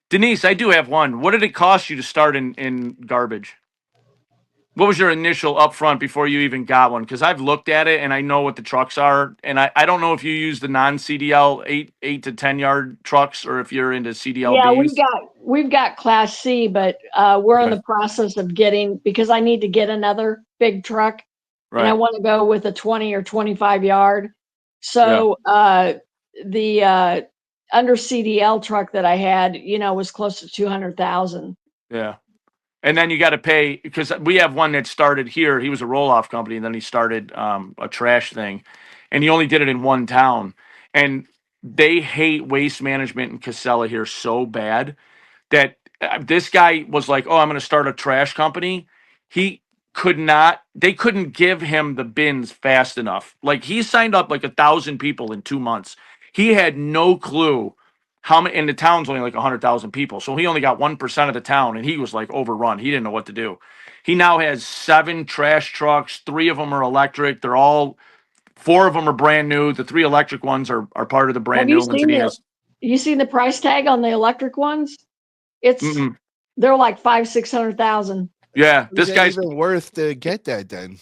Denise, I do have one. What did it cost you to start in garbage? What was your initial upfront before you even got one? Because I've looked at it and I know what the trucks are, and I don't know if you use the non CDL 8 to 10 yard trucks or if you're into Yeah, CDLBs. we've got Class C, but we're in Okay, the process of getting, because I need to get another big truck, and I right, want to go with a 20 or 25 yard. yeah, So the under CDL truck that I had, was close to 200,000. yeah. And then you got to pay because we have one that started here. He was a roll off company, and then he started a trash thing, and he only did it in one town. And they hate waste management in Casella here so bad that this guy was like, "Oh, I'm going to start a trash company." He could not. They couldn't give him the bins fast enough. Like he signed up like 1,000 people in 2 months. He had no clue how many. And the town's only like 100,000 people, so he only got 1% of the town, and he was like overrun. He didn't know what to do. He now has 7 trash trucks. 3 of them are electric. They're all 4 of them are brand new. The 3 electric ones are part of the Have brand new ones, and he has. you seen the price tag on the electric ones? It's Mm-mm. they're like 500,000 600,000. Yeah, Is this that guy's. even worth to get that then?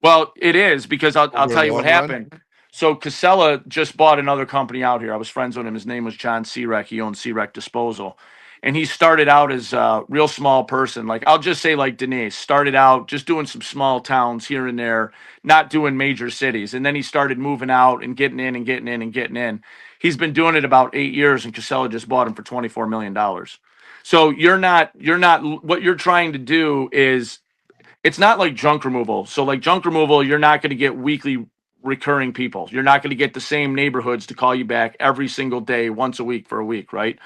Well, it is because I'll Over a tell you what long run? happened. So Casella just bought another company out here. I was friends with him. His name was John Cerek. He owned Cerek Disposal. And he started out as a real small person. Like I'll just say like Denise, started out just doing some small towns here and there, not doing major cities. And then he started moving out and getting in and getting in and getting in. He's been doing it about 8 years and Casella just bought him for $24 million. So you're not what you're trying to do is it's not like junk removal. So like junk removal, you're not going to get weekly recurring people. You're not going to get the same neighborhoods to call you back every single day, once a week for a week, right?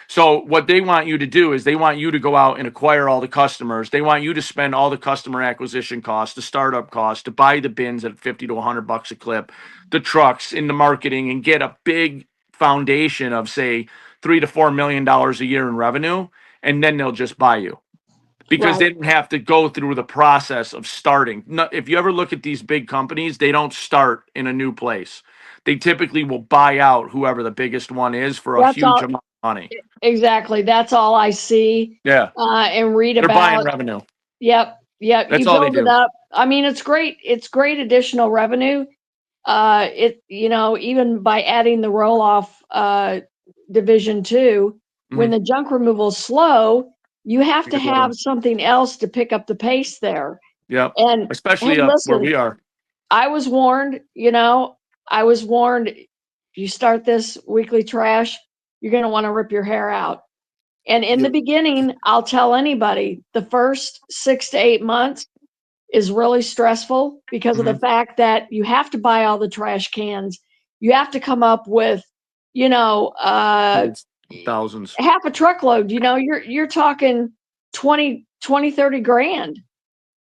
So what they want you to do is they want you to go out and acquire all the customers. They want you to spend all the customer acquisition costs, the startup costs, to buy the bins at 50 to $100 a clip, the trucks in the marketing, and get a big foundation of say $3 to $4 million a year in revenue, and then they'll just buy you because Right. they didn't have to go through the process of starting. If you ever look at these big companies, they don't start in a new place. They typically will buy out whoever the biggest one is for a That's huge all. amount of money. Exactly. That's all I see Yeah, and read they're buying about. revenue. Yep. Yep. That's You all they build it do. up. I mean, it's great. It's great additional revenue. Even by adding the roll off division two, when Hmm. the junk removal is slow, you have Take to a photo. have something else to pick up the pace there. Yep, And hey, especially up where listen, we are. I was warned, I was warned, if you start this weekly trash, you're going to want to rip your hair out. And in the beginning, I'll tell anybody the first 6 to 8 months is really stressful because of the Hmm. fact that you have to buy all the trash cans. You have to come up with, you know, uh, It's thousands. half a truckload. You're talking 30 grand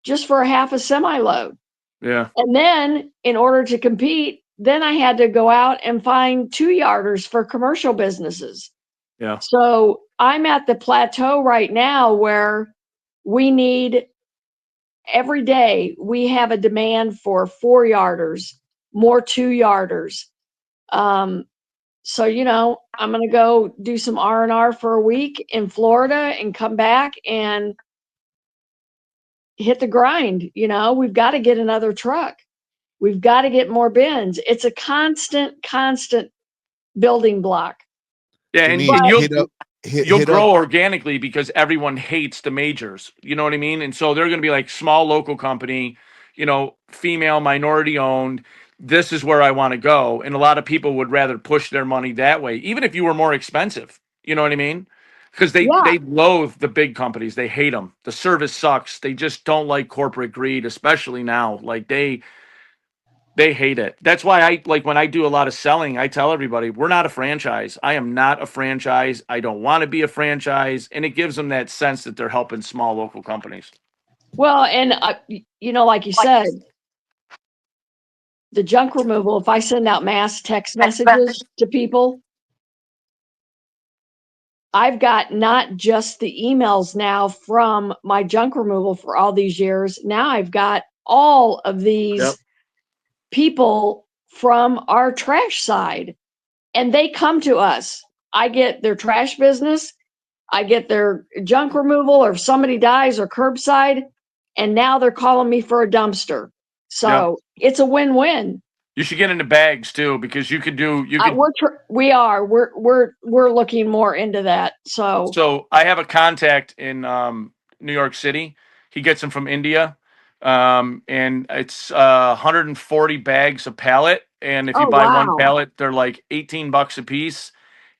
just for a half a semi load. Yeah, And then in order to compete, then I had to go out and find 2 yarders for commercial businesses. yeah. So I'm at the plateau right now where we need every day we have a demand for 4 yarders, more 2 yarders. Um, so I'm going to go do some R&R for a week in Florida and come back and hit the grind. We've got to get another truck. We've got to get more bins. It's a constant building block. Yeah, and Denise, But you'll hit up. grow organically because everyone hates the majors. You know what I mean? And so they're going to be like small local company, female minority owned. This is where I want to go. And a lot of people would rather push their money that way, even if you were more expensive. You know what I mean? Because they yeah, they loathe the big companies. They hate them. The service sucks. They just don't like corporate greed, especially now. Like they hate it. That's why I like when I do a lot of selling, I tell everybody, we're not a franchise. I am not a franchise. I don't want to be a franchise. And it gives them that sense that they're helping small local companies. well, and like you said, the junk removal, if I send out mass text messages to people, I've got not just the emails now from my junk removal for all these years. Now I've got all of Yep. these people from our trash side, and they come to us. I get their trash business, I get their junk removal, or if somebody dies, or curbside, and now they're calling me for a dumpster. Yeah. So it's a win-win. You should get into bags too, because you could. We're looking more into that. So So I have a contact in New York City. He gets them from India, and it's 140 bags a pallet. And if you oh buy one wow, pallet, they're like $18 a piece.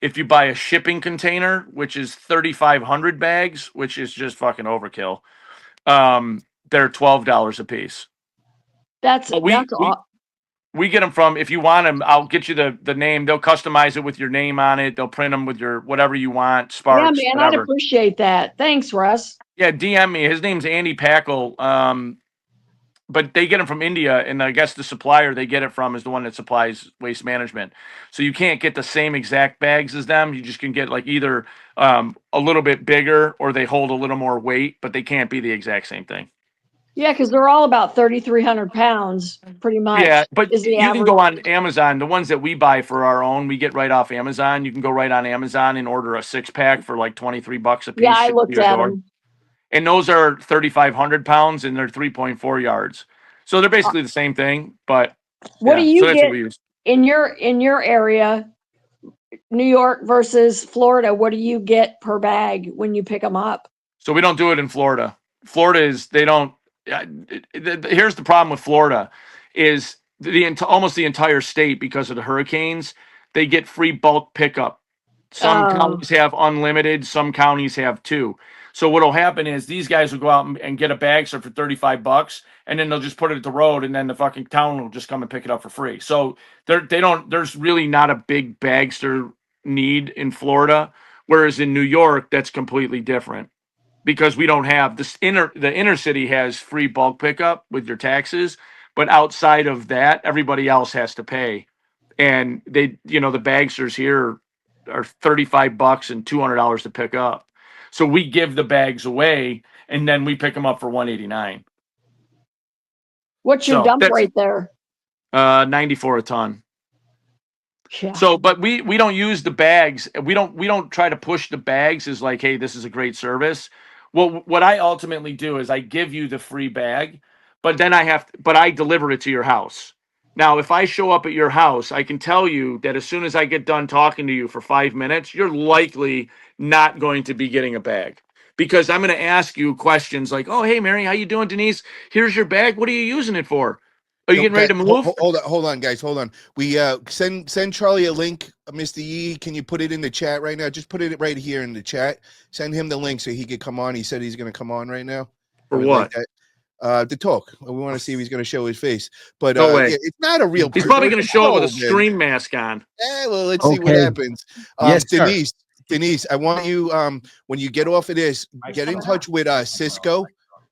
If you buy a shipping container, which is 3,500 bags, which is just fucking overkill, they're $12 a piece. that's But that's aw- we get them from, if you want them, I'll get you the name. They'll customize it with your name on it. They'll print them with your whatever you want, yeah, Sparks, man. I'd whatever. appreciate that. Thanks, Russ. Yeah, DM me. His name's Andy Packle. But they get them from India, and I guess the supplier they get it from is the one that supplies Waste Management. So you can't get the same exact bags as them. You just can get like either a little bit bigger or they hold a little more weight, but they can't be the exact same thing. Yeah, because they're all about 3,300 pounds, pretty much. Yeah, but Is the you can average? go on Amazon. The ones that we buy for our own, we get right off Amazon. You can go right on Amazon and order a 6-pack for like $23 a piece, Yeah, I shipped to looked your at door. them. And those are 3,500 pounds and they're 3.4 yards. So they're basically the same thing, but What do yeah, so you that's what get we use. in your area, New York versus Florida? What do you get per bag when you pick them up? So we don't do it in Florida. Florida is, they don't, here's the problem with Florida is almost the entire state, because of the hurricanes, they get free bulk pickup. Some Uh, counties have unlimited, some counties have two. So what'll happen is these guys will go out and get a bag for $35, and then they'll just put it at the road, and then the fucking town will just come and pick it up for free. So they don't. There's really not a big bagster need in Florida, whereas in New York that's completely different, because we don't have the inner city has free bulk pickup with your taxes, but outside of that, everybody else has to pay. And the bagsters here are $35 and $200 to pick up. So we give the bags away and then we pick them up for 189. what's your So dump that's rate there? 94 a ton. Yeah. So, but we don't use the bags. We don't try to push the bags as like, hey, this is a great service. Well, what I ultimately do is I give you the free bag, but then I deliver it to your house. Now, if I show up at your house, I can tell you that as soon as I get done talking to you for 5 minutes, you're likely not going to be getting a bag, because I'm going to ask you questions like, "Oh, hey, Mary, how you doing, Denise? Here's your bag. What are you using it for? Are you No, getting ready to move?" hold on, guys, hold on. We send Charlie a link, Mr. Yee. Can you put it in the chat right now? Just put it right here in the chat. Send him the link so he could come on. He said he's going to come on right now. For I would like what? that. To talk. We want to see if he's going to show his face. But No way. yeah, it's not a real. He's probably going to show up with a man. scream mask on. Well, let's see what Okay. happens. Yes, sir. Denise, I want you when you get off of this, get in touch with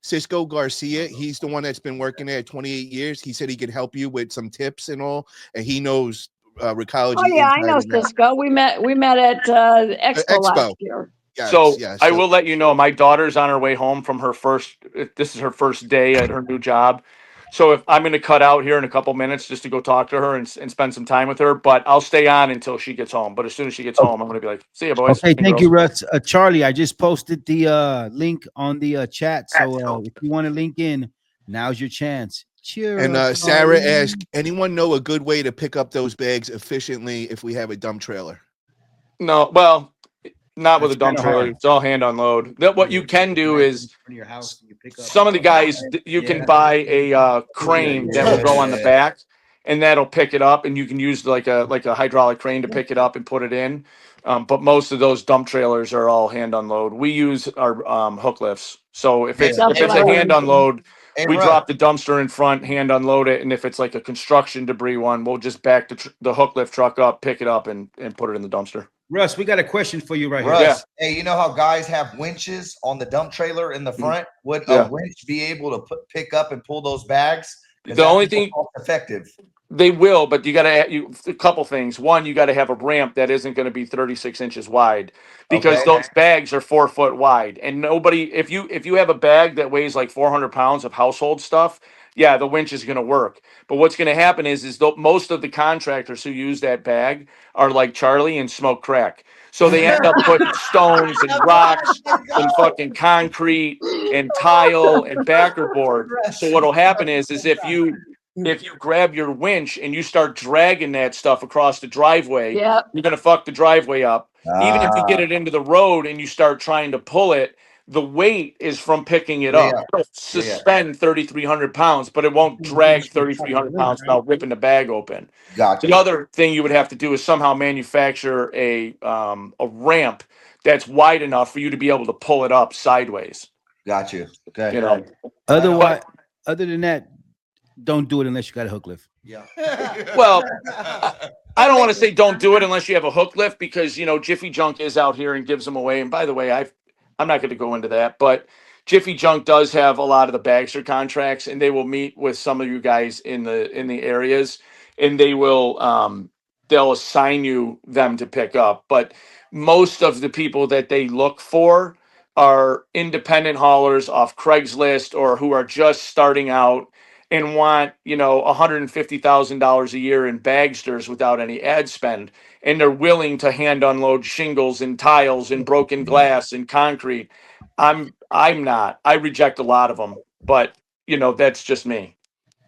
Cisco Garcia. He's the one that's been working there 28 years. He said he could help you with some tips and all, and he knows recology. Oh yeah, I know inside and out. Cisco. We met at Expo last Expo. year. Yes, So yes. I will let you know, my daughter's on her way home from this is her first day at her new job. So if I'm going to cut out here in a couple minutes just to go talk to her and spend some time with her, but I'll stay on until she gets home. But as soon as she gets home, I'm going to be like, see you, boys. Okay, and thank you, girls." Russ. Charlie, I just posted the link on the chat. So if you want to link in, now's your chance. Cheer And up, Sarah Charlie. asked, anyone know a good way to pick up those bags efficiently if we have a dump trailer? No, well, not with a That's dump kinda trailer. hard. It's all hand unload. What you can do is From your house, you pick up. some of the guys, you can buy a crane that will go on the back, and that'll pick it up, and you can use like a hydraulic crane to pick it up and put it in. But most of those dump trailers are all hand unload. We use our hook lifts. So if it's That's if it's what a I hand heard. unload, Hey, we Russ. drop the dumpster in front, hand unload it, and if it's like a construction debris one, we'll just back the hook lift truck up, pick it up, and put it in the dumpster. Russ, we got a question for you right Russ, here. Yeah. hey, you know how guys have winches on the dump trailer in the front? Would Yeah. a winch be able to pick up and pull those bags? The only thing cost effective. they will, but you got to a couple things. One, you got to have a ramp that isn't going to be 36 inches wide, because Okay. those bags are 4 foot wide, and nobody. If you have a bag that weighs like 400 pounds of household stuff, yeah, the winch is going to work. But what's going to happen is most of the contractors who use that bag are like Charlie and smoke crack. So they end up putting stones and rocks and fucking concrete and tile and backer board. So what'll happen is if you grab your winch and you start dragging that stuff across the driveway, Yeah. you're gonna fuck the driveway up. Even if you Ah, get it into the road and you start trying to pull it, the weight is from picking it Yeah, up. yeah. It'll suspend 3,300 pounds, but it won't drag 3,300 pounds without ripping the bag open. gotcha. The other thing you would have to do is somehow manufacture a ramp that's wide enough for you to be able to pull it up sideways. Got you. Okay. You know, Otherwise, other than that, don't do it unless you got a hook lift. Yeah. well, I don't want to say don't do it unless you have a hook lift, because Jiffy Junk is out here and gives them away. And by the way, I'm not going to go into that, but Jiffy Junk does have a lot of the Bagster contracts, and they will meet with some of you guys in the areas, and they will they'll assign you them to pick up. But most of the people that they look for are independent haulers off Craigslist or who are just starting out and want $150,000 a year in bagsters without any ad spend, and they're willing to hand unload shingles and tiles and broken glass and concrete. I'm not. I reject a lot of them, but that's just me.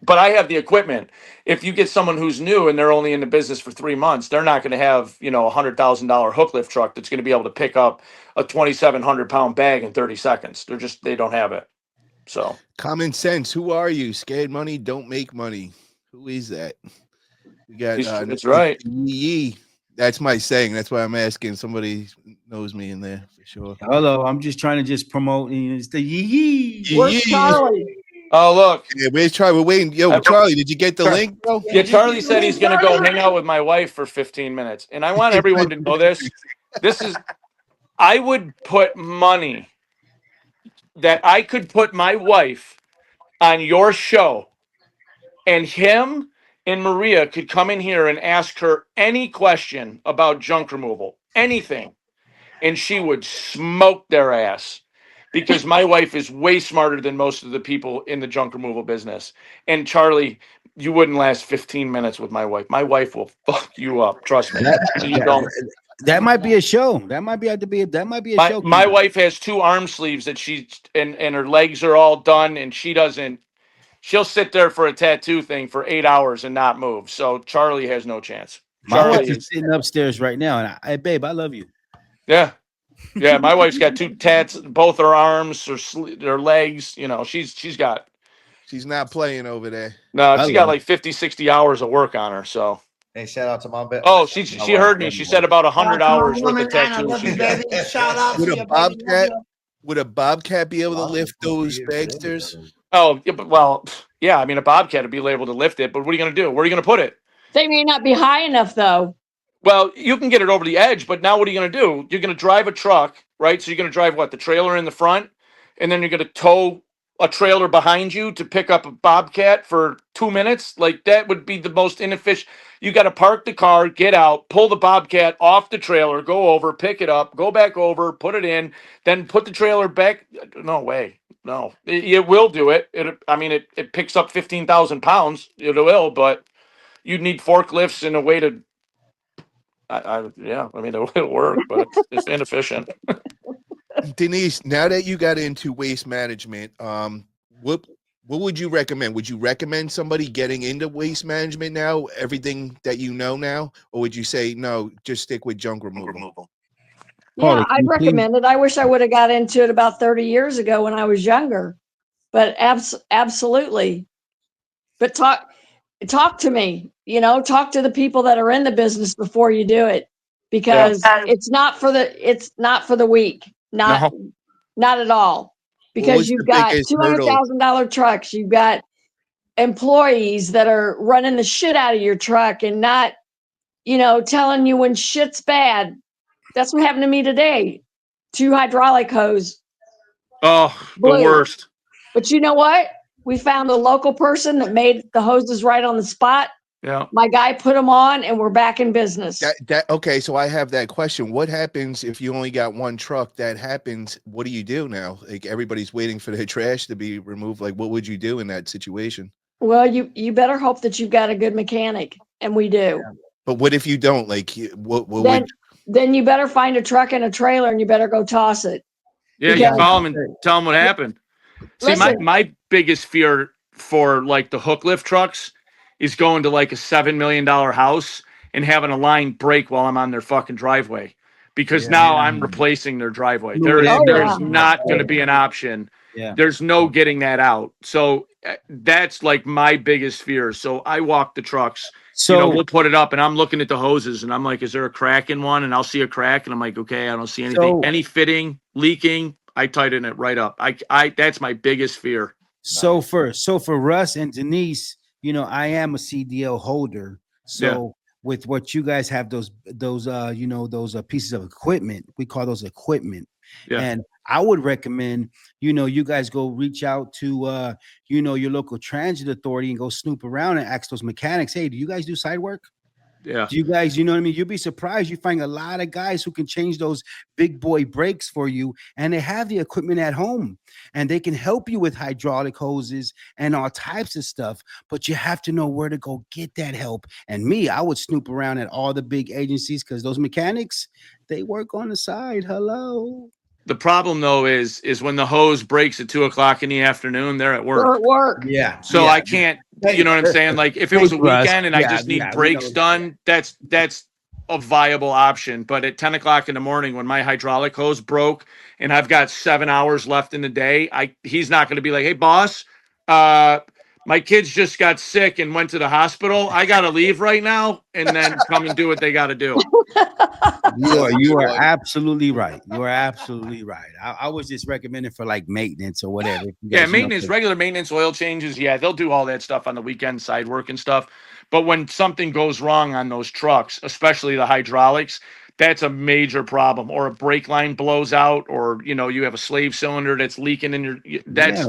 But I have the equipment. If you get someone who's new and they're only in the business for 3 months, they're not going to have $100,000 hook lift truck that's going to be able to pick up a 2,700-pound bag in 30 seconds. They don't have it. So Common sense. Who are you? Scared money don't make money. Who is that? We got that's right. Yee. That's my saying. That's why I'm asking. Somebody knows me in there for sure. Hello, I'm just trying to promote. It's the yee. Where's Charlie? Oh, look. Yeah, where's Charlie? We're waiting. Yo, Charlie, did you get the link, bro? Yeah, Charlie said he's going to go hang out with my wife for 15 minutes. And I want everyone to know this. I would put money that I could put my wife on your show, and him and Maria could come in here and ask her any question about junk removal, anything, and she would smoke their ass, because my wife is way smarter than most of the people in the junk removal business. And Charlie, you wouldn't last 15 minutes with my wife. My wife will fuck you up. Trust me. You don't. That might be a show. That might be a show. My wife has 2 arm sleeves that and her legs are all done, and she'll sit there for a tattoo thing for 8 hours and not move. So Charlie has no chance. My wife is sitting upstairs right now, and hey, babe, I love you. Yeah. Yeah, my wife's got 2 tats, both her arms, her legs. She's not playing over there. No, she got like 50, 60 hours of work on her. So. Hey, shout out to my bit. Oh, she heard me. She said about 100 hours worth of tattoos. Shout out Would to a bobcat? Would a bobcat be able to lift those bagsters? Oh, yeah. I mean, a bobcat would be able to lift it, but what are you going to do? Where are you going to put it? They may not be high enough, though. Well, you can get it over the edge, but now what are you going to do? You're going to drive a truck, right? So you're going to drive the trailer in the front, and then you're going to tow a trailer behind you to pick up a bobcat for 2 minutes? Like, that would be the most inefficient. You got to park the car, get out, pull the bobcat off the trailer, go over, pick it up, go back over, put it in, then put the trailer back. No way. No, it will do it. It picks up 15,000 pounds. It will, but you'd need forklifts and a way to. It'll work, but it's inefficient. Denise, now that you got into waste management, what would you recommend? Would you recommend somebody getting into waste management now, everything that you know now, or would you say no, just stick with junk removal? Yeah, I'd recommend it. I wish I would have got into it about 30 years ago when I was younger, but absolutely. But talk to me, talk to the people that are in the business before you do it, because it's not for the weak. Not at all. Because you've got $200,000 trucks, you've got employees that are running the shit out of your truck and not, telling you when shit's bad. That's what happened to me today. 2 hydraulic hose. Oh, blew. The worst. But you know what? We found a local person that made the hoses right on the spot. Yeah. My guy put them on, and we're back in business. Okay, so I have that question. What happens if you only got 1 truck? That happens. What do you do now? Like, everybody's waiting for their trash to be removed. Like, what would you do in that situation? Well, you better hope that you've got a good mechanic, and we do. But what if you don't? Like, what would? then you better find a truck and a trailer and you better go toss it. Yeah, you Because- call them and tell them what happened. See, Listen. my biggest fear for like the hook lift trucks is going to like a $7 million house and having a line break while I'm on their fucking driveway. Because now I'm replacing their driveway. There is Oh, there yeah. is not going to be an option. Yeah. There's no getting that out. So that's like my biggest fear. So I walk the trucks. So We'll put it up and I'm looking at the hoses and I'm like, is there a crack in one? And I'll see a crack and I'm like, okay, I don't see anything. So- Any fitting, leaking, I tighten it right up. I that's my biggest fear. So for Russ and Denise, I am a CDL holder. So with what you guys have, those pieces of equipment, we call those equipment. Yeah. And I would recommend, you guys go reach out to your local transit authority and go snoop around and ask those mechanics, hey, do you guys do side work? Yeah. Do you guys, you know what I mean? You'll be surprised. You find a lot of guys who can change those big boy brakes for you, and they have the equipment at home, and they can help you with hydraulic hoses and all types of stuff. But you have to know where to go get that help. And me, I would snoop around at all the big agencies because those mechanics, they work on the side. Hello. The problem though is when the hose breaks at 2:00 in the afternoon, they're at We're work. at work. Yeah. So I can't, you know what I'm saying? Like if it was a Thanks, Russ. weekend and I Yeah, just need yeah, we brakes know. done, that's a viable option. But at 10:00 in the morning when my hydraulic hose broke and I've got 7 hours left in the day, he's not going to be like, hey boss, my kids just got sick and went to the hospital. I got to leave right now and then come and do what they got to do. You are absolutely right. You are absolutely right. I was just recommending for like maintenance or whatever. If you guys, Yeah, maintenance, regular maintenance, oil changes. Yeah, they'll do all that stuff on the weekend, side work and stuff. But when something goes wrong on those trucks, especially the hydraulics, that's a major problem. Or a brake line blows out, or you have a slave cylinder that's leaking in your. That's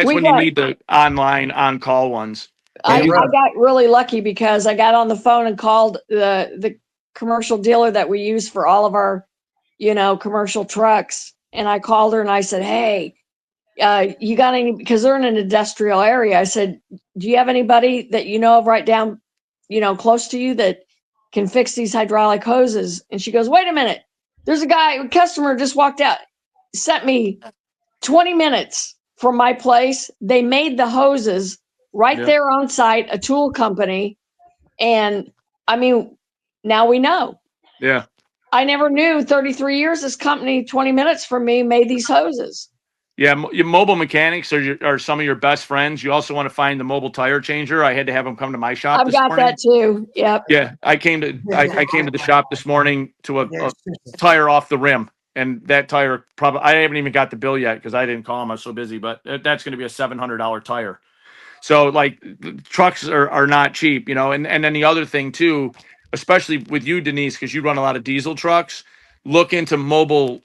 We when got- you need the online on-call ones. I Hey, Russ. got really lucky because I got on the phone and called the commercial dealer that we use for all of our, commercial trucks. And I called her and I said, hey, you got any, because they're in an industrial area. I said, do you have anybody that you know of right down, close to you that can fix these hydraulic hoses? And she goes, wait a minute. There's a customer just walked out, sent me 20 minutes from my place. They made the hoses right there on site, a tool company. And I mean, now we know. Yeah. I never knew 33 years this company 20 minutes from me made these hoses. Yeah, your mobile mechanics are some of your best friends. You also want to find the mobile tire changer. I had to have them come to my shop I've this got morning. that too. Yep. Yeah, I came to the shop this morning to a tire off the rim, and that tire probably I haven't even got the bill yet because I didn't call him. I was so busy, but that's going to be a $700 tire. So like the trucks are not cheap, and then the other thing too, especially with you, Denise, because you run a lot of diesel trucks, look into mobile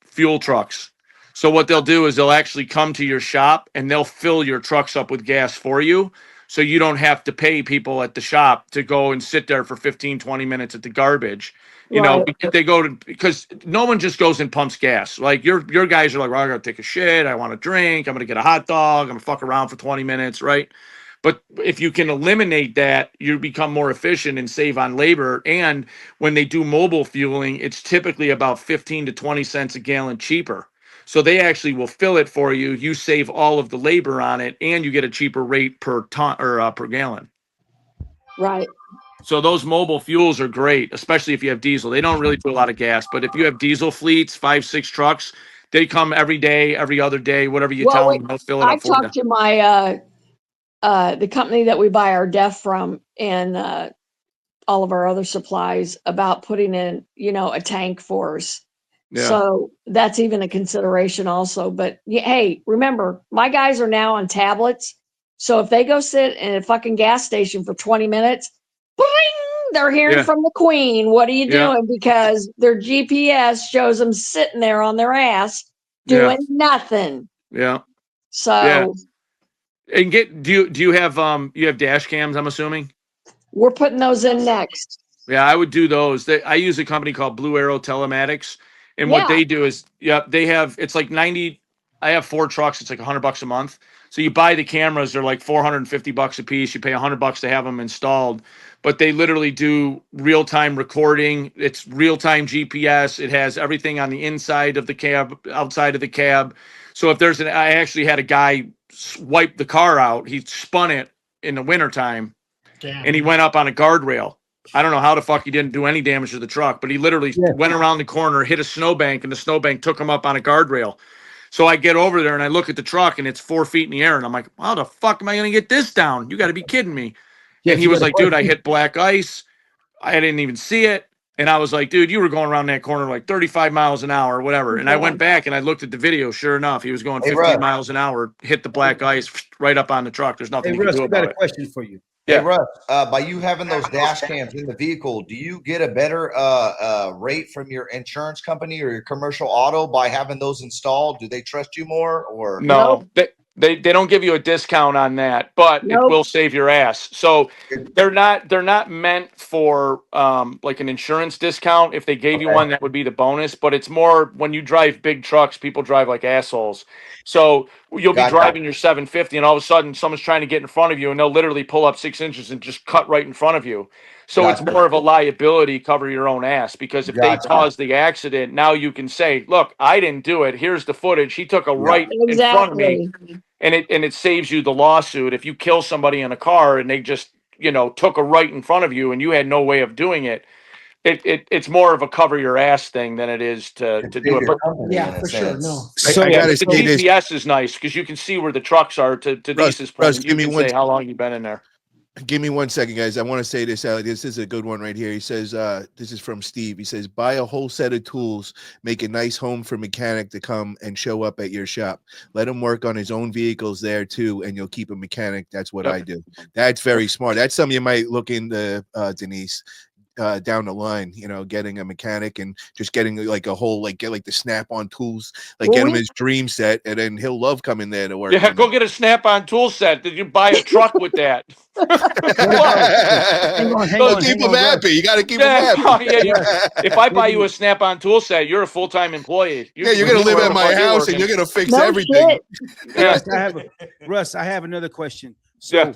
fuel trucks. So what they'll do is they'll actually come to your shop and they'll fill your trucks up with gas for you. So you don't have to pay people at the shop to go and sit there for 15, 20 minutes at the garbage. They go to, because no one just goes and pumps gas. Like your guys are like, well, I gotta take a shit. I want to drink. I'm gonna get a hot dog. I'm gonna fuck around for 20 minutes, right? But if you can eliminate that, you become more efficient and save on labor. And when they do mobile fueling, it's typically about 15 to 20 cents a gallon cheaper. So they actually will fill it for you. You save all of the labor on it, and you get a cheaper rate per ton or per gallon. Right. So those mobile fuels are great, especially if you have diesel. They don't really put a lot of gas, but if you have diesel fleets, 5, 6 trucks, they come every day, every other day, whatever you tell them, they'll fill it I up for you. talked to my the company that we buy our DEF from and all of our other supplies about putting in, a tank for us. Yeah. So that's even a consideration also. But hey, remember, my guys are now on tablets. So if they go sit in a fucking gas station for 20 minutes, bling, they're hearing from the queen. What are you doing? Because their GPS shows them sitting there on their ass doing nothing. Yeah. So And do you have dash cams, I'm assuming? we're putting those in next. Yeah, I would do those. I use a company called Blue Arrow Telematics, and what they do is, they have, it's like 90. I have 4 trucks. It's like $100 a month. So you buy the cameras. They're like $450 a piece. You pay $100 to have them installed. but they literally do real-time recording. It's real-time GPS. It has everything on the inside of the cab, outside of the cab. So if there's I actually had a guy wipe the car out. He spun it in the wintertime, and he went up on a guardrail. I don't know how the fuck he didn't do any damage to the truck, but he literally went around the corner, hit a snowbank, and the snowbank took him up on a guardrail. So I get over there and I look at the truck and it's 4 feet in the air. And I'm like, how the fuck am I going to get this down? You got to be kidding me. And he was like, dude, I hit black ice. I didn't even see it. And I was like, dude, you were going around that corner like 35 miles an hour or whatever. And I went back and I looked at the video. Sure enough, he was going 15 miles an hour, hit the black ice right up on the truck. There's nothing you can do about it. I got a question for you. Hey, Russ, by you having those dash cams in the vehicle, do you get a better rate from your insurance company or your commercial auto by having those installed? Do they trust you more or no? They don't give you a discount on that, but it will save your ass. So they're not meant for like an insurance discount. If they gave you one, that would be the bonus. But it's more when you drive big trucks, people drive like assholes. So you'll be driving your 750, and all of a sudden someone's trying to get in front of you, and they'll literally pull up 6 inches and just cut right in front of you. So it's more of a liability, cover your own ass, because if they cause the accident, now you can say, look, I didn't do it. Here's the footage. He took a right in front of me. And it saves you the lawsuit. If you kill somebody in a car and they just, took a right in front of you and you had no way of doing it, it's more of a cover your ass thing than it is to do it. But yeah, for sure. No. I gotta say this. GPS is nice because you can see where the trucks are. To Denise's point, you can say how long you've been in there. Give me 1 second, guys. I want to say this out. This is a good one right here. He says, this is from Steve. He says, buy a whole set of tools, make a nice home for mechanic to come and show up at your shop. Let him work on his own vehicles there too, and you'll keep a mechanic. That's what I do. That's very smart. That's something you might look into, Denise. Down the line, getting a mechanic and just getting like a whole get like the Snap-on tools, get him his dream set, and then he'll love coming there to work. Yeah, go get a Snap-on tool set. Did you buy a truck with that? Keep him happy. You got to keep him happy. If I buy you a Snap-on tool set, you're a full-time employee. You're gonna live at my house and you're gonna fix everything. Russ, I have another question. So,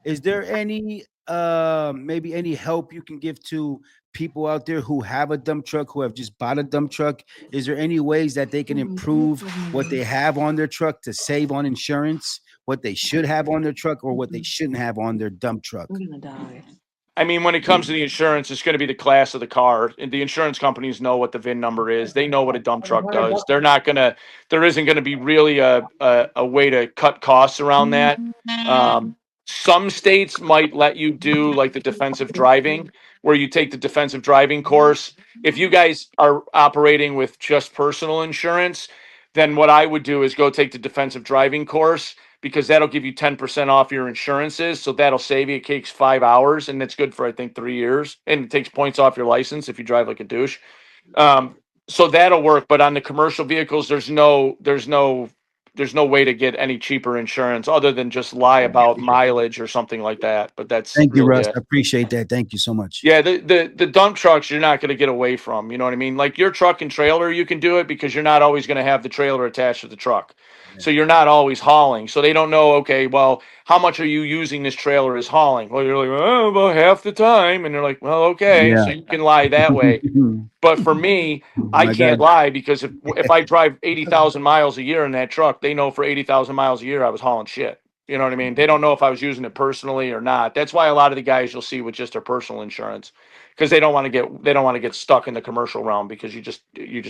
is there any maybe any help you can give to people out there who have a dump truck, who have just bought a dump truck? Is there any ways that they can improve what they have on their truck to save on insurance, what they should have on their truck or what they shouldn't have on their dump truck? I'm gonna die. I mean, when it comes to the insurance, it's going to be the class of the car. And the insurance companies know what the VIN number is. They know what a dump truck does. There isn't going to be really a way to cut costs around that. Some states might let you do like the defensive driving, where you take the defensive driving course. If you guys are operating with just personal insurance, then what I would do is go take the defensive driving course, because that'll give you 10% off your insurances. So that'll save you. It takes 5 hours and it's good for, I think, 3 years. And it takes points off your license if you drive like a douche. So that'll work. But on the commercial vehicles, there's no way to get any cheaper insurance other than just lie about mileage or something like that. But that's thank you, Russ. I appreciate that. Thank you so much. Yeah, the dump trucks you're not going to get away from. You know what I mean? Like your truck and trailer, you can do it because you're not always going to have the trailer attached to the truck. So you're not always hauling. So they don't know, okay, well, how much are you using this trailer as hauling? Well, you're like, oh, about half the time. And they're like, well, okay. So you can lie that way. But for me, I can't lie, because if I drive 80,000 miles a year in that truck, they know for 80,000 miles a year I was hauling shit. You know what I mean? They don't know if I was using it personally or not. That's why a lot of the guys you'll see with just their personal insurance, because they don't want to get stuck in the commercial realm, because you just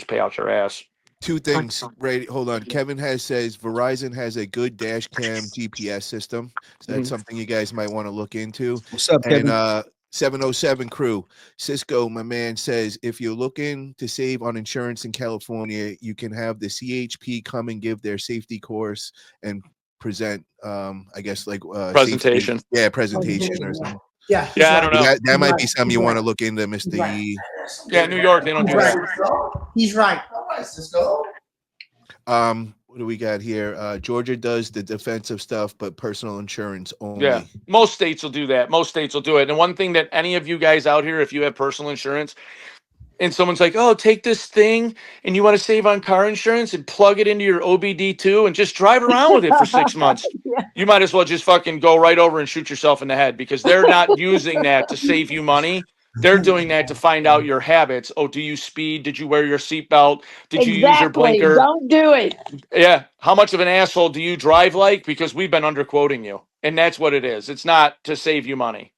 pay out your ass. Two things, right? Hold on. Kevin says Verizon has a good dash cam GPS system. So that's something you guys might want to look into. What's up, Kevin? And 707 crew, Cisco, my man, says if you're looking to save on insurance in California, you can have the CHP come and give their safety course and present, I guess, like presentation. Safety, presentation or something. Yeah, I don't know. That might be something you want to look into, Mr. E. Yeah, New York, they don't do that. He's right. What do we got here? Georgia does the defensive stuff, but personal insurance only. Yeah, most states will do that. Most states will do it. And one thing that any of you guys out here, if you have personal insurance, and someone's like, "Oh, take this thing and you want to save on car insurance and plug it into your OBD2 and just drive around with it for 6 months." Yeah. You might as well just fucking go right over and shoot yourself in the head, because they're not using that to save you money. They're doing that to find out your habits. Oh, do you speed? Did you wear your seatbelt? Did you use your Exactly. blinker? Don't do it. Yeah. How much of an asshole do you drive like? Because we've been underquoting you. And that's what it is. It's not to save you money.